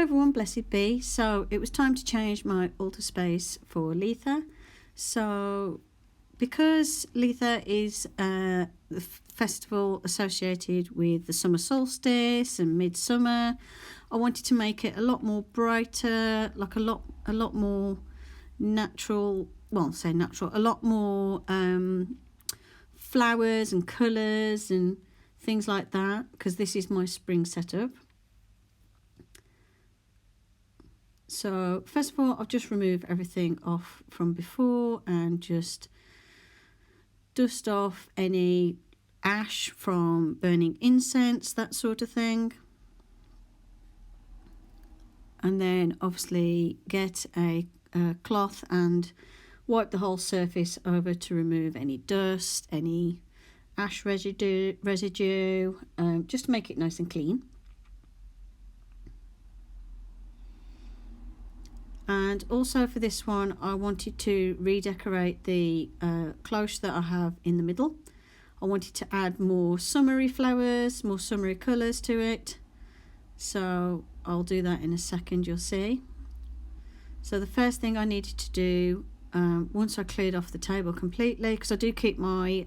everyone, blessed be. So it was time to change my altar space for Litha. So because Litha is the festival associated with the summer solstice and midsummer, I wanted to make it a lot more brighter, like a lot more natural. Well, say natural, a lot more flowers and colours and things like that, because this is my spring setup. So first of all, I'll just remove everything off from before and just dust off any ash from burning incense, that sort of thing. And then obviously get a cloth and wipe the whole surface over to remove any dust, any ash residue, just to make it nice and clean. And also for this one, I wanted to redecorate the cloche that I have in the middle. I wanted to add more summery flowers, more summery colours to it. So I'll do that in a second, you'll see. So the first thing I needed to do, once I cleared off the table completely, because I do keep my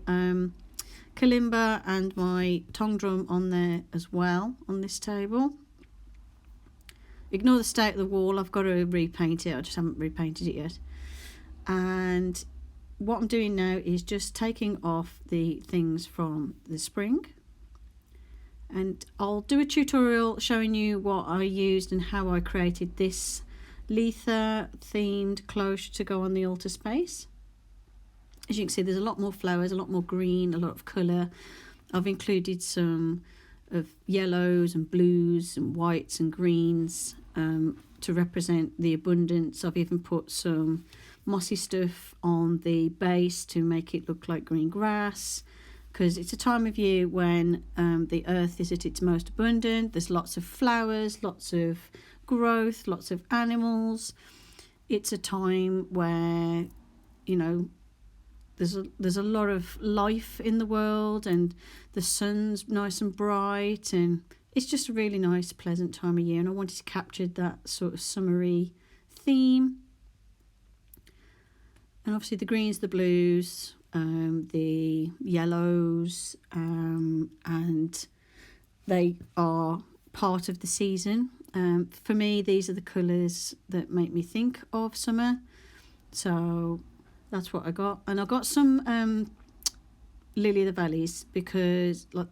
kalimba and my tong drum on there as well on this table. Ignore the state of the wall, I've got to repaint it, I just haven't repainted it yet. And what I'm doing now is just taking off the things from the spring. And I'll do a tutorial showing you what I used and how I created this Litha themed cloche to go on the altar space. As you can see, there's a lot more flowers, a lot more green, a lot of colour. I've included some of yellows and blues and whites and greens to represent the abundance. I've even put some mossy stuff on the base to make it look like green grass, because it's a time of year when the earth is at its most abundant. There's lots of flowers, lots of growth, lots of animals. It's a time where, you know, there's a lot of life in the world, and the sun's nice and bright, and it's just a really nice, pleasant time of year. And I wanted to capture that sort of summery theme. And obviously the greens, the blues, the yellows, and they are part of the season. For me, these are the colours that make me think of summer. So that's what I got. And I got some lily of the valleys, because like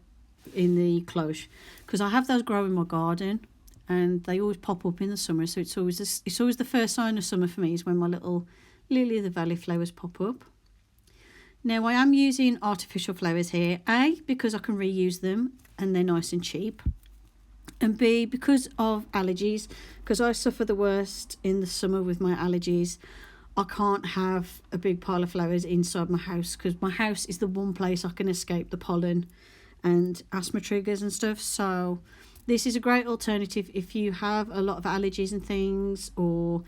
in the cloche, because I have those grow in my garden and they always pop up in the summer. So it's always the first sign of summer for me is when my little lily of the valley flowers pop up. Now I am using artificial flowers here, A, because I can reuse them and they're nice and cheap, and B, because of allergies, because I suffer the worst in the summer with my allergies. I can't have a big pile of flowers inside my house, because my house is the one place I can escape the pollen and asthma triggers and stuff. So this is a great alternative if you have a lot of allergies and things, or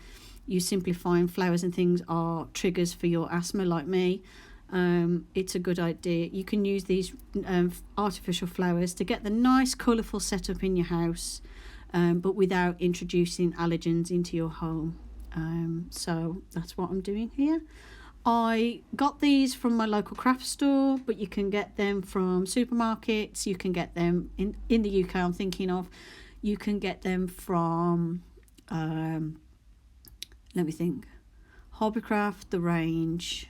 you simply find flowers and things are triggers for your asthma like me. It's a good idea. You can use these artificial flowers to get the nice colourful setup in your house, but without introducing allergens into your home. So that's what I'm doing here. I got these from my local craft store, but you can get them from supermarkets. You can get them in the UK, I'm thinking of. You can get them from, let me think, Hobbycraft, The Range,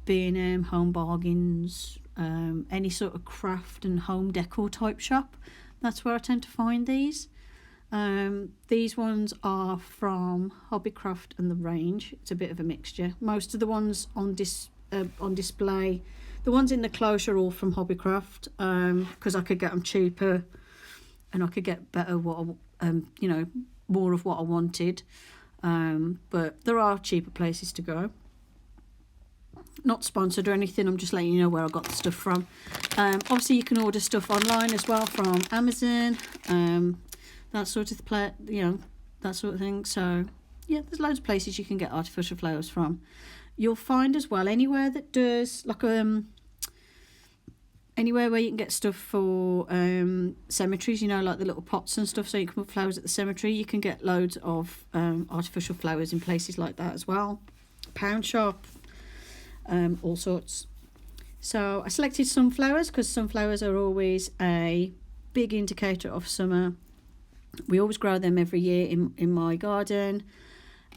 B&M, Home Bargains, any sort of craft and home decor type shop. That's where I tend to find these. These ones are from Hobbycraft and The Range. It's a bit of a mixture. Most of the ones on display, the ones in the cloche are all from Hobbycraft, because I could get them cheaper and I could get better more of what I wanted. But there are cheaper places to go. Not sponsored or anything, I'm just letting you know where I got the stuff from. Obviously you can order stuff online as well from Amazon, that sort of that sort of thing. So yeah, there's loads of places you can get artificial flowers from. You'll find as well anywhere that does like anywhere where you can get stuff for cemeteries, you know, like the little pots and stuff, so you can put flowers at the cemetery. You can get loads of artificial flowers in places like that as well. Pound shop, all sorts. So I selected sunflowers because sunflowers are always a big indicator of summer. We always grow them every year in my garden.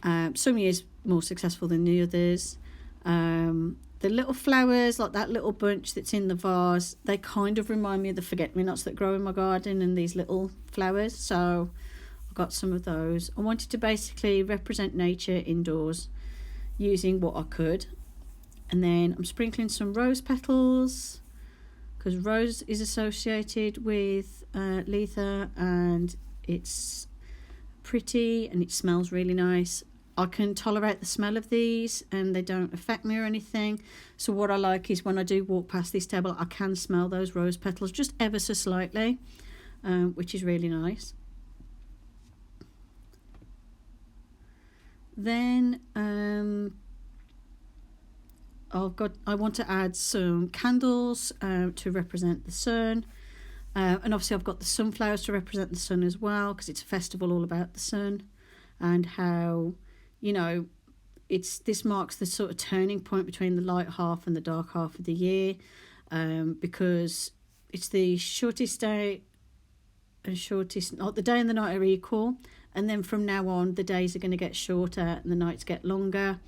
Some years more successful than the others. The little flowers, like that little bunch that's in the vase, they kind of remind me of the forget-me-nots that grow in my garden, and these little flowers. So I got some of those. I wanted to basically represent nature indoors using what I could. And then I'm sprinkling some rose petals because rose is associated with Litha, and it's pretty and it smells really nice. I can tolerate the smell of these and they don't affect me or anything. So what I like is when I do walk past this table, I can smell those rose petals just ever so slightly, which is really nice. Then I want to add some candles to represent the sun. And obviously I've got the sunflowers to represent the sun as well, because it's a festival all about the sun and how, you know, this marks the sort of turning point between the light half and the dark half of the year, because it's the shortest day and the day and the night are equal, and then from now on the days are going to get shorter and the nights get longer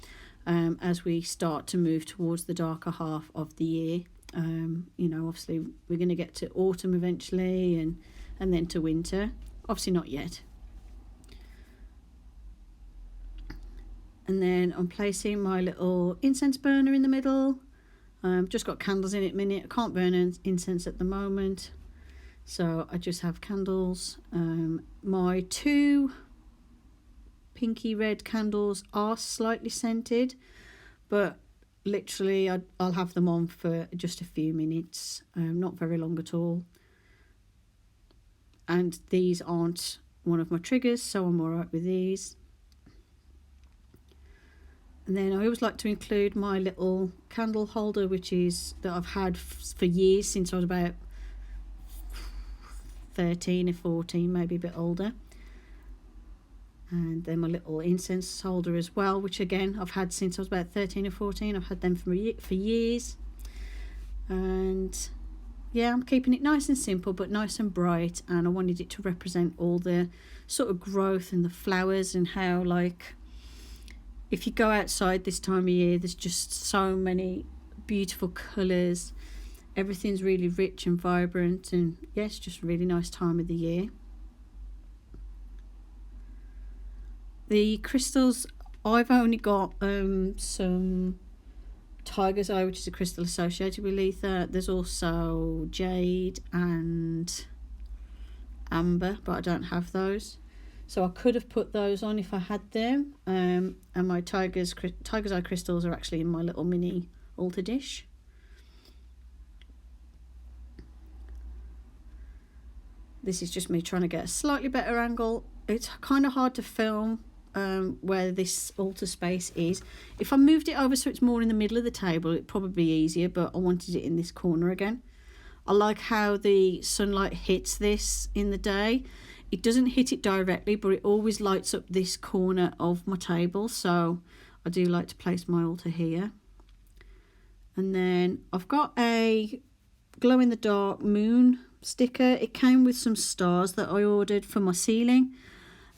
as we start to move towards the darker half of the year. You know, obviously we're going to get to autumn eventually and then to winter. Obviously not yet. And then I'm placing my little incense burner in the middle. Just got candles in it at the minute. I can't burn incense at the moment, so I just have candles. My 2 pinky red candles are slightly scented, but literally I'll have them on for just a few minutes, not very long at all. And these aren't one of my triggers, so I'm alright with these. And then I always like to include my little candle holder, which is that I've had for years, since I was about 13 or 14, maybe a bit older. And then my little incense holder as well, which again I've had since I was about 13 or 14. I've had them for years. And yeah, I'm keeping it nice and simple but nice and bright, and I wanted it to represent all the sort of growth and the flowers, and how, like, if you go outside this time of year, there's just so many beautiful colours. Everything's really rich and vibrant, and yeah, it's just a really nice time of the year. The crystals, I've only got some tiger's eye, which is a crystal associated with Litha. There's also jade and amber, but I don't have those. So I could have put those on if I had them. And my tiger's eye crystals are actually in my little mini altar dish. This is just me trying to get a slightly better angle. It's kind of hard to film where this altar space is. If I moved it over so it's more in the middle of the table, it'd probably be easier, but I wanted it in this corner again. I like how the sunlight hits this in the day. It doesn't hit it directly, but it always lights up this corner of my table, so I do like to place my altar here. And then I've got a glow-in-the-dark moon sticker. It came with some stars that I ordered for my ceiling,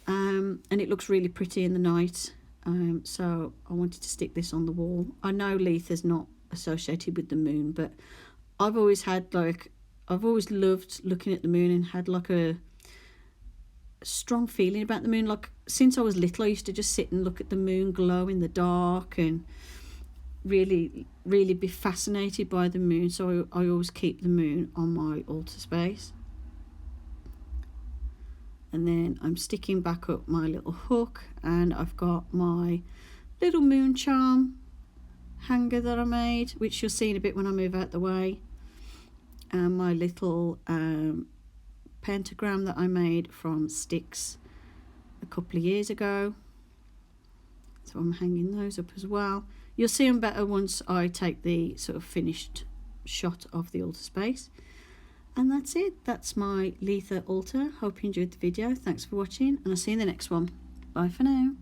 and it looks really pretty in the night, so I wanted to stick this on the wall. I know Litha's not associated with the moon, but I've always loved looking at the moon and had like a strong feeling about the moon. Like, since I was little, I used to just sit and look at the moon glow in the dark and really be fascinated by the moon, so I always keep the moon on my altar space. And then I'm sticking back up my little hook, and I've got my little moon charm hanger that I made, which you'll see in a bit when I move out the way, and my little pentagram that I made from sticks a couple of years ago. So I'm hanging those up as well. You'll see them better once I take the sort of finished shot of the altar space. And that's it. That's my Litha altar. Hope you enjoyed the video. Thanks for watching, and I'll see you in the next one. Bye for now.